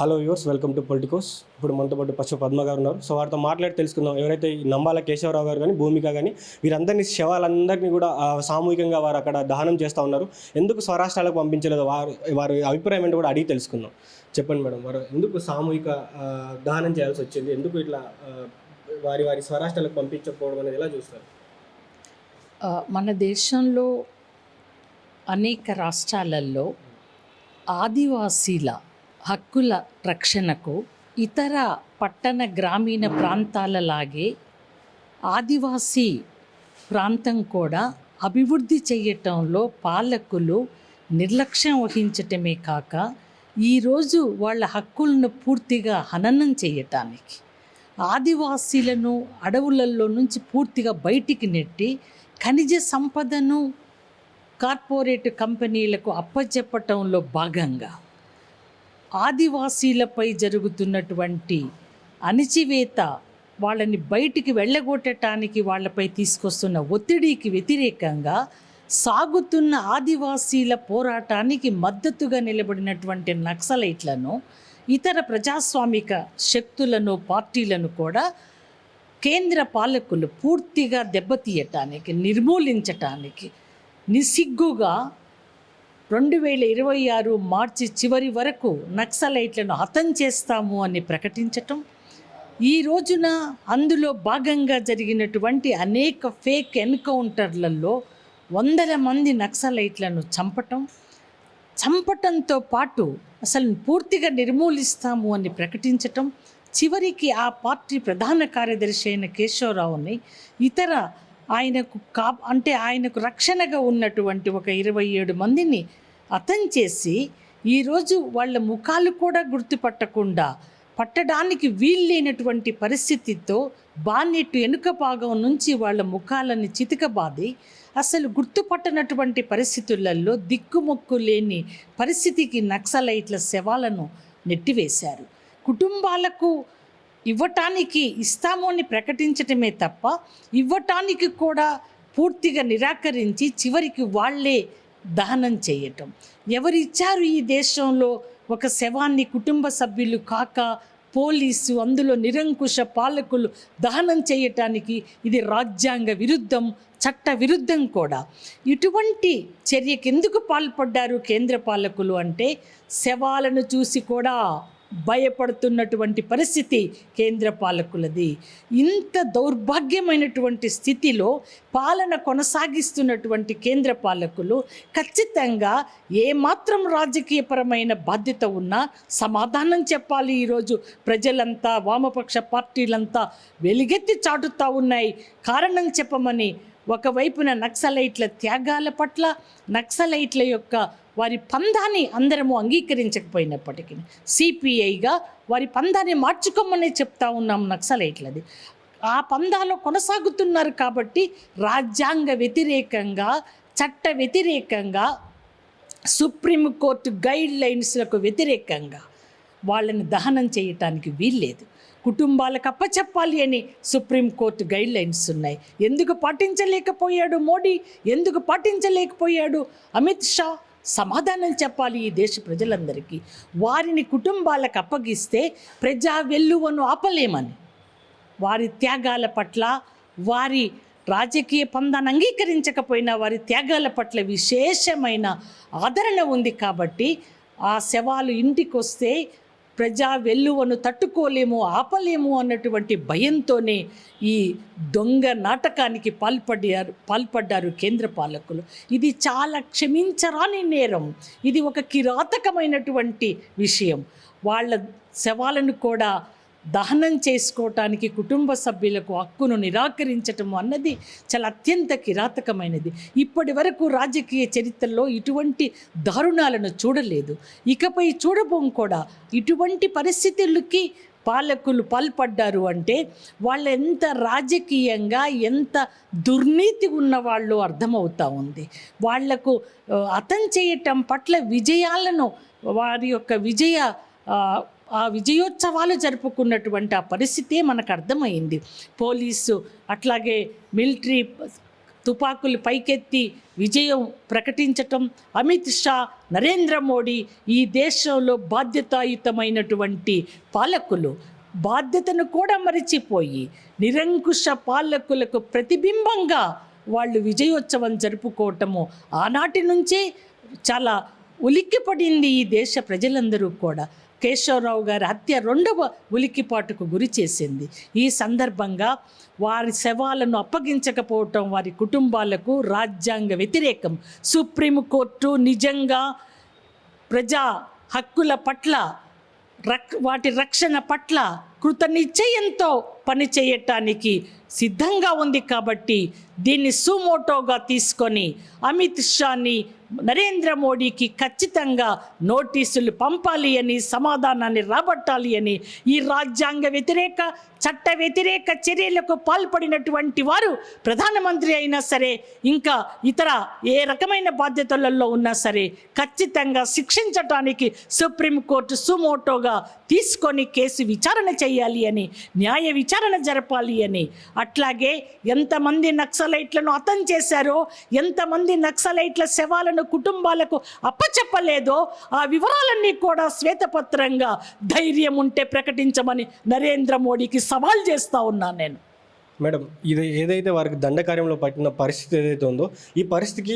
Hello viewers, welcome to Politicos. ఇప్పుడు మనతో పాటు పశ్చిమ పద్మ గారు ఉన్నారు. సో వారితో మాట్లాడి తెలుసుకుందాం. ఎవరైతే ఈ నంబాల కేశవరావు గారు కానీ, భూమిక కానీ, వీరందరినీ శవాలందరినీ కూడా సామూహికంగా వారు అక్కడ దహనం చేస్తూ ఉన్నారు. ఎందుకు స్వరాష్ట్రాలకు పంపించలేదు, వారి అభిప్రాయం ఏంటో కూడా అడిగి తెలుసుకుందాం. చెప్పండి మేడం, వారు ఎందుకు సామూహిక దహనం చేయాల్సి వచ్చింది? ఎందుకు ఇట్లా వారి స్వరాష్ట్రాలకు పంపించకపోవడం అనేది ఎలా చూస్తారు? మన దేశంలో అనేక రాష్ట్రాలలో ఆదివాసీల హక్కుల రక్షణకు ఇతర పట్టణ గ్రామీణ ప్రాంతాలలాగే ఆదివాసీ ప్రాంతం కూడా అభివృద్ధి చేయటంలో పాలకులు నిర్లక్ష్యం వహించటమే కాక ఈరోజు వాళ్ళ హక్కులను పూర్తిగా హననం చేయటానికి ఆదివాసీలను అడవులలో నుంచి పూర్తిగా బయటికి నెట్టి ఖనిజ సంపదను కార్పొరేట్ కంపెనీలకు అప్పచెప్పటంలో భాగంగా ఆదివాసీలపై జరుగుతున్నటువంటి అణిచివేత, వాళ్ళని బయటికి వెళ్ళగొట్టడానికి వాళ్ళపై తీసుకొస్తున్న ఒత్తిడికి వ్యతిరేకంగా సాగుతున్న ఆదివాసీల పోరాటానికి మద్దతుగా నిలబడినటువంటి నక్సలైట్లను, ఇతర ప్రజాస్వామిక శక్తులను, పార్టీలను కూడా కేంద్ర పాలకులు పూర్తిగా దెబ్బతీయటానికి, నిర్మూలించటానికి నిస్సిగ్గుగా 2026 మార్చి చివరి వరకు నక్సలైట్లను హతం చేస్తాము అని ప్రకటించటం, ఈ రోజున అందులో భాగంగా జరిగినటువంటి అనేక ఫేక్ ఎన్కౌంటర్లలో వందల మంది నక్సలైట్లను చంపటంతో పాటు అసలు పూర్తిగా నిర్మూలిస్తాము అని ప్రకటించటం, చివరికి ఆ పార్టీ ప్రధాన కార్యదర్శి అయిన కేశవరావుని ఇతర ఆయనకు రక్షణగా ఉన్నటువంటి ఒక 27 మందిని హతం చేసి ఈరోజు వాళ్ళ ముఖాలు కూడా గుర్తుపట్టకుండా పట్టడానికి వీల్లేనటువంటి పరిస్థితితో బానెట్టు వెనుక భాగం నుంచి వాళ్ళ ముఖాలని చితకబాది అసలు గుర్తుపట్టనటువంటి పరిస్థితులలో దిక్కుమొక్కు లేని పరిస్థితికి నక్సలైట్ల శవాలను నెట్టివేశారు. కుటుంబాలకు ఇవ్వటానికి ఇస్తాము అని ప్రకటించటమే తప్ప ఇవ్వటానికి కూడా పూర్తిగా నిరాకరించి చివరికి వాళ్ళే దహనం చేయటం. ఎవరిచ్చారు ఈ దేశంలో ఒక శవాన్ని కుటుంబ సభ్యులు కాక పోలీసు, అందులో నిరంకుశ పాలకులు దహనం చేయటానికి? ఇది రాజ్యాంగ విరుద్ధం, చట్ట విరుద్ధం కూడా. ఇటువంటి చర్యకి ఎందుకు పాల్పడ్డారు కేంద్ర పాలకులు అంటే శవాలను చూసి కూడా భయపడుతున్నటువంటి పరిస్థితి కేంద్ర పాలకులది. ఇంత దౌర్భాగ్యమైనటువంటి స్థితిలో పాలన కొనసాగిస్తున్నటువంటి కేంద్ర పాలకులు ఖచ్చితంగా ఏమాత్రం రాజకీయపరమైన బాధ్యత ఉన్నా సమాధానం చెప్పాలి. ఈరోజు ప్రజలంతా, వామపక్ష పార్టీలంతా వెలుగెత్తి చాటుతూ ఉన్నాయి. కారణం చెప్పమని ఒకవైపున నక్సలైట్ల త్యాగాల పట్ల, నక్సలైట్ల యొక్క వారి పందాన్ని అందరము అంగీకరించకపోయినప్పటికీ సిపిఐగా వారి పందాన్ని మార్చుకోమని చెప్తా ఉన్నాం నక్సలైట్లది. ఆ పందాలో కొనసాగుతున్నారు కాబట్టి రాజ్యాంగ వ్యతిరేకంగా, చట్ట వ్యతిరేకంగా, సుప్రీంకోర్టు గైడ్ లైన్స్లకు వ్యతిరేకంగా వాళ్ళని దహనం చేయటానికి వీల్లేదు. కుటుంబాలకు అప్పచెప్పాలి అని సుప్రీంకోర్టు గైడ్ లైన్స్ ఉన్నాయి. ఎందుకు పాటించలేకపోయాడు మోడీ? ఎందుకు పాటించలేకపోయాడు అమిత్ షా? సమాధానం చెప్పాలి ఈ దేశ ప్రజలందరికీ. వారిని కుటుంబాలకు అప్పగిస్తే ప్రజా వెల్లువను ఆపలేమని, వారి త్యాగాల పట్ల, వారి రాజకీయ పందాన్ని అంగీకరించకపోయినా వారి త్యాగాల పట్ల విశేషమైన ఆదరణ ఉంది కాబట్టి ఆ శవాలు ఇంటికి వస్తే ప్రజా వెల్లువను తట్టుకోలేము, ఆపలేము అన్నటువంటి భయంతోనే ఈ దొంగ నాటకానికి పాల్పడ్డారు కేంద్ర పాలకులు. ఇది చాలా క్షమించరాని నేరం. ఇది ఒక కిరాతకమైనటువంటి విషయం. వాళ్ళ శవాలను కూడా దహనం చేసుకోవటానికి కుటుంబ సభ్యులకు హక్కును నిరాకరించటం అన్నది చాలా అత్యంత కిరాతకమైనది. ఇప్పటి వరకు రాజకీయ చరిత్రలో ఇటువంటి దారుణాలను చూడలేదు, ఇకపై చూడబోం కూడా. ఇటువంటి పరిస్థితులకి పాలకులు పాల్పడ్డారు అంటే వాళ్ళు ఎంత రాజకీయంగా, ఎంత దుర్నీతి ఉన్నవాళ్ళు అర్థమవుతూ ఉంది. వాళ్లకు హతం చేయటం పట్ల విజయాలను, వారి యొక్క ఆ విజయోత్సవాలు జరుపుకున్నటువంటి ఆ పరిస్థితే మనకు అర్థమైంది. పోలీసు అట్లాగే మిలిటరీ తుపాకులు పైకెత్తి విజయం ప్రకటించటం, అమిత్ షా, నరేంద్ర మోడీ ఈ దేశంలో బాధ్యతాయుతమైనటువంటి పాలకులు బాధ్యతను కూడా మరిచిపోయి నిరంకుశ పాలకులకు ప్రతిబింబంగా వాళ్ళు విజయోత్సవం జరుపుకోవటము ఆనాటి నుంచే చాలా ఉలిక్కిపడింది ఈ దేశ ప్రజలందరూ కూడా. కేశవరావు గారి హత్య రెండవ ఉలిక్కిపాటుకు గురి చేసింది. ఈ సందర్భంగా వారి శవాలను అప్పగించకపోవటం వారి కుటుంబాలకు రాజ్యాంగ వ్యతిరేకం. సుప్రీంకోర్టు నిజంగా ప్రజా హక్కుల పట్ల వాటి రక్షణ పట్ల కృత నిశ్చయంతో పనిచేయటానికి సిద్ధంగా ఉంది. కాబట్టి దీన్ని సుమోటోగా తీసుకొని అమిత్ షాని, నరేంద్ర మోడీకి ఖచ్చితంగా నోటీసులు పంపాలి అని, సమాధానాన్ని రాబట్టాలి అని, ఈ రాజ్యాంగ వ్యతిరేక చట్ట వ్యతిరేక చర్యలకు పాల్పడినటువంటి వారు ప్రధానమంత్రి అయినా సరే, ఇంకా ఇతర ఏ రకమైన బాధ్యతలలో ఉన్నా సరే ఖచ్చితంగా శిక్షించటానికి సుప్రీంకోర్టు సుమోటోగా తీసుకొని కేసు విచారణ చేయాలి అని, న్యాయ విచారణ జరపాలి అని. అట్లాగే ఎంతమంది నక్సలైట్లను హతం చేశారో, ఎంతమంది నక్సలైట్ల శవాలను కుటుంబాలకు అప్పచెప్పలేదో ఆ వివరాలన్నీ కూడా శ్వేతపత్రంగా ధైర్యం ఉంటే ప్రకటించమని నరేంద్ర మోడీకి సవాల్ చేస్తూ ఉన్నాను నేను. మేడం, ఇది ఏదైతే వారికి దండకార్యంలో పట్టిన పరిస్థితి ఏదైతే ఉందో, ఈ పరిస్థితికి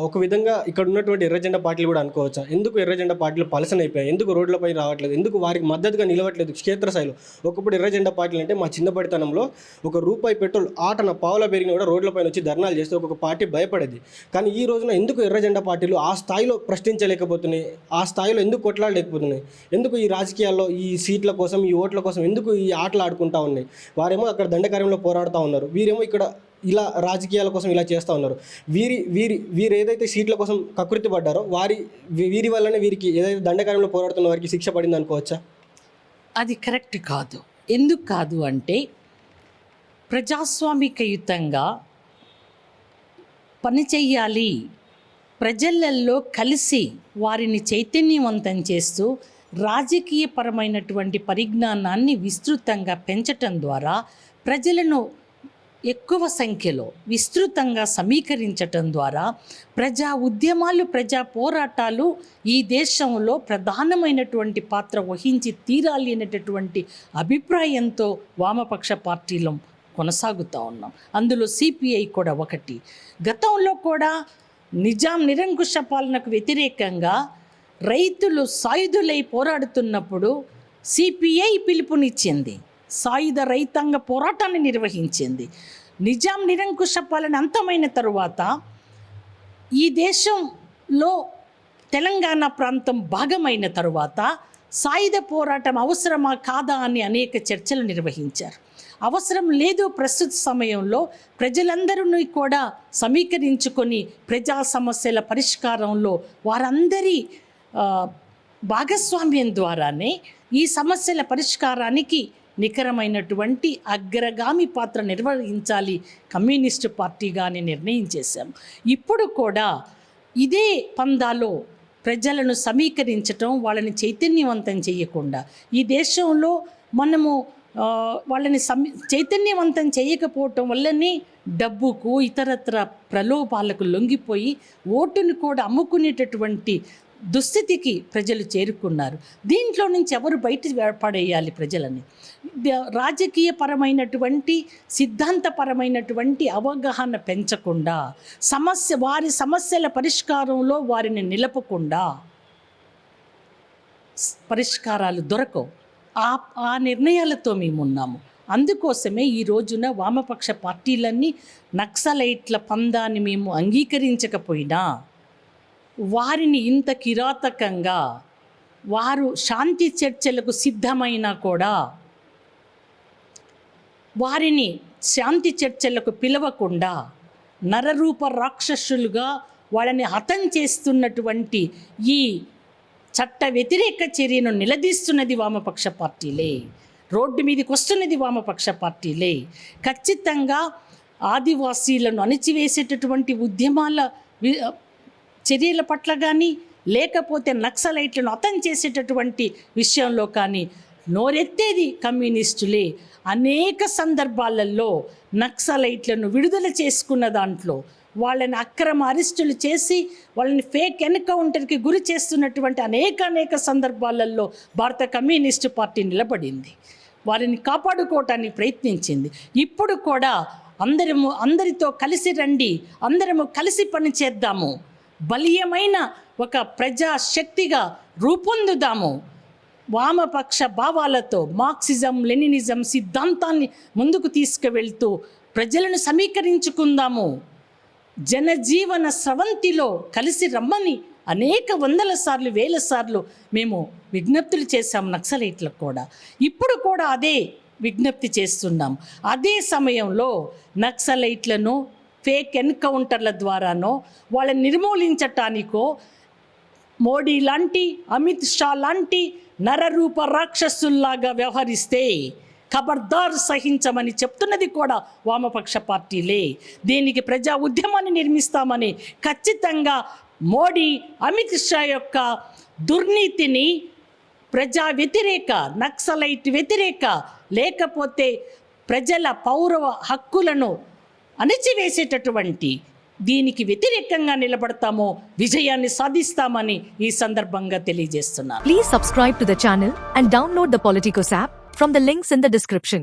ఒక విధంగా ఇక్కడ ఉన్నటువంటి ఎర్రజెండా పార్టీలు కూడా అనుకోవచ్చా? ఎందుకు ఎర్రజెండా పార్టీలు పలసనైపోయాయి? ఎందుకు రోడ్లపై రావట్లేదు? ఎందుకు వారికి మద్దతుగా నిలవట్లేదు క్షేత్రస్థాయిలో? ఒకప్పుడు ఎర్రజెండా పార్టీలు అంటే మా చిన్నపడితనంలో ₹1 పెట్రోల్ ఆటన పావులా పెరిగిన కూడా రోడ్లపైన వచ్చి ధర్నాలు చేస్తే ఒక్కొక్క పార్టీ భయపడేది. కానీ ఈ రోజున ఎందుకు ఎర్రజెండా పార్టీలు ఆ స్థాయిలో ప్రశ్నించలేకపోతున్నాయి? ఆ స్థాయిలో ఎందుకు కొట్లాడలేకపోతున్నాయి? ఎందుకు ఈ రాజకీయాల్లో ఈ సీట్ల కోసం, ఈ ఓట్ల కోసం ఎందుకు ఈ ఆటలు ఆడుకుంటా ఉన్నాయి? వారేమో అక్కడ దండకార్యంలో పోరాడుతూ ఉన్నారు, వీరేమో ఇక్కడ ఇలా రాజకీయాల కోసం ఇలా చేస్తూ ఉన్నారు. వీరు ఏదైతే సీట్ల కోసం కకృతి పడ్డారో వీరి వల్లనే వీరికి ఏదైతే దండకార్యంలో పోరాడుతున్న వారికి శిక్ష పడింది అనుకోవచ్చా? అది కరెక్ట్ కాదు. ఎందుకు కాదు అంటే, ప్రజాస్వామికయుతంగా పనిచేయాలి, ప్రజలల్లో కలిసి వారిని చైతన్యవంతం చేస్తూ రాజకీయపరమైనటువంటి పరిజ్ఞానాన్ని విస్తృతంగా పెంచటం ద్వారా ప్రజలను ఎక్కువ సంఖ్యలో విస్తృతంగా సమీకరించటం ద్వారా ప్రజా ఉద్యమాలు, ప్రజా పోరాటాలు ఈ దేశంలో ప్రధానమైనటువంటి పాత్ర వహించి తీరాలి అనేటటువంటి అభిప్రాయంతో వామపక్ష పార్టీలు కొనసాగుతూ ఉన్నాం. అందులో సిపిఐ కూడా ఒకటి. గతంలో కూడా నిజాం నిరంకుశ పాలనకు వ్యతిరేకంగా రైతులు సాయుధులై పోరాడుతున్నప్పుడు సిపిఐ పిలుపునిచ్చింది, సాయుధ రైతాంగ పోరాటాన్ని నిర్వహించింది. నిజాం నిరంకుశ పాలన అంతమైన తరువాత ఈ దేశంలో తెలంగాణ ప్రాంతం భాగమైన తరువాత సాయుధ పోరాటం అవసరమా కాదా అని అనేక చర్చలు నిర్వహించారు. అవసరం లేదు, ప్రస్తుత సమయంలో ప్రజలందరూ కూడా సమీకరించుకొని ప్రజా సమస్యల పరిష్కారంలో వారందరి భాగస్వామ్యం ద్వారానే ఈ సమస్యల పరిష్కారానికి నికరమైనటువంటి అగ్రగామి పాత్ర నిర్వహించాలి కమ్యూనిస్టు పార్టీగానే నిర్ణయం చేశాం. ఇప్పుడు కూడా ఇదే పందాలో ప్రజలను సమీకరించటం, వాళ్ళని చైతన్యవంతం చేయకుండా ఈ దేశంలో మనము వాళ్ళని చైతన్యవంతం చేయకపోవటం వల్లనే డబ్బుకు, ఇతరత్ర ప్రలోభాలకు లొంగిపోయి ఓటును కూడా అమ్ముకునేటటువంటి దుస్థితికి ప్రజలు చేరుకున్నారు. దీంట్లో నుంచి ఎవరు బయట పడేయాలి ప్రజలని? రాజకీయపరమైనటువంటి, సిద్ధాంతపరమైనటువంటి అవగాహన పెంచకుండా, వారి సమస్యల పరిష్కారంలో వారిని నిలపకుండా పరిష్కారాలు దొరకవు. ఆ నిర్ణయాలతో మేమున్నాము. అందుకోసమే ఈ రోజున వామపక్ష పార్టీలన్నీ నక్సలైట్ల పందాన్ని మేము అంగీకరించకపోయినా, వారిని ఇంత కిరాతకంగా వారు శాంతి చర్చలకు సిద్ధమైనా కూడా వారిని శాంతి చర్చలకు పిలవకుండా నరరూప రాక్షసులుగా వాళ్ళని హతం చేస్తున్నటువంటి ఈ చట్ట వ్యతిరేక చర్యను నిలదీస్తున్నది వామపక్ష పార్టీలే, రోడ్డు మీదకి వస్తున్నది వామపక్ష పార్టీలే. ఖచ్చితంగా ఆదివాసీలను అణిచివేసేటటువంటి ఉద్యమాల చర్యల పట్ల కానీ, లేకపోతే నక్సలైట్లను హతం చేసేటటువంటి విషయంలో కానీ నోరెత్తేది కమ్యూనిస్టులే. అనేక సందర్భాలలో నక్సలైట్లను విడుదల చేసుకున్న దాంట్లో వాళ్ళని అక్రమ అరెస్టులు చేసి వాళ్ళని ఫేక్ ఎన్కౌంటర్కి గురి చేస్తున్నటువంటి అనేక సందర్భాలలో భారత కమ్యూనిస్టు పార్టీ నిలబడింది, వారిని కాపాడుకోవటానికి ప్రయత్నించింది. ఇప్పుడు కూడా అందరితో కలిసి రండి, అందరము కలిసి పని చేద్దాము, బలీయమైన ఒక ప్రజాశక్తిగా రూపొందుదాము, వామపక్ష భావాలతో మార్క్సిజం లెనినిజం సిద్ధాంతాన్ని ముందుకు తీసుకువెళ్తూ ప్రజలను సమీకరించుకుందాము, జనజీవన స్రవంతిలో కలిసి రమ్మని అనేక వందల సార్లు వేల సార్లు మేము విజ్ఞప్తులు చేశాం నక్సలైట్లకు కూడా. ఇప్పుడు కూడా అదే విజ్ఞప్తి చేస్తున్నాం. అదే సమయంలో నక్సలైట్లను ఫేక్ ఎన్కౌంటర్ల ద్వారానో వాళ్ళని నిర్మూలించటానికో మోడీ లాంటి అమిత్ షా లాంటి నరరూప రాక్షసుల్లాగా వ్యవహరిస్తే ఖబర్దార్ సహించమని చెప్తున్నది కూడా వామపక్ష పార్టీలే. దీనికి ప్రజా ఉద్యమాన్ని నిర్మిస్తామని ఖచ్చితంగా మోడీ అమిత్ షా యొక్క దుర్నీతిని, ప్రజా వ్యతిరేక నక్సలైట్ వ్యతిరేక లేకపోతే ప్రజల పౌర హక్కులను అణచివేసేటటువంటి దీనికి వ్యతిరేకంగా నిలబడతామో విజయాన్ని సాధిస్తామని ఈ సందర్భంగా తెలియజేస్తున్నాను. Please subscribe to the channel and download the Politicos app from the links in the description.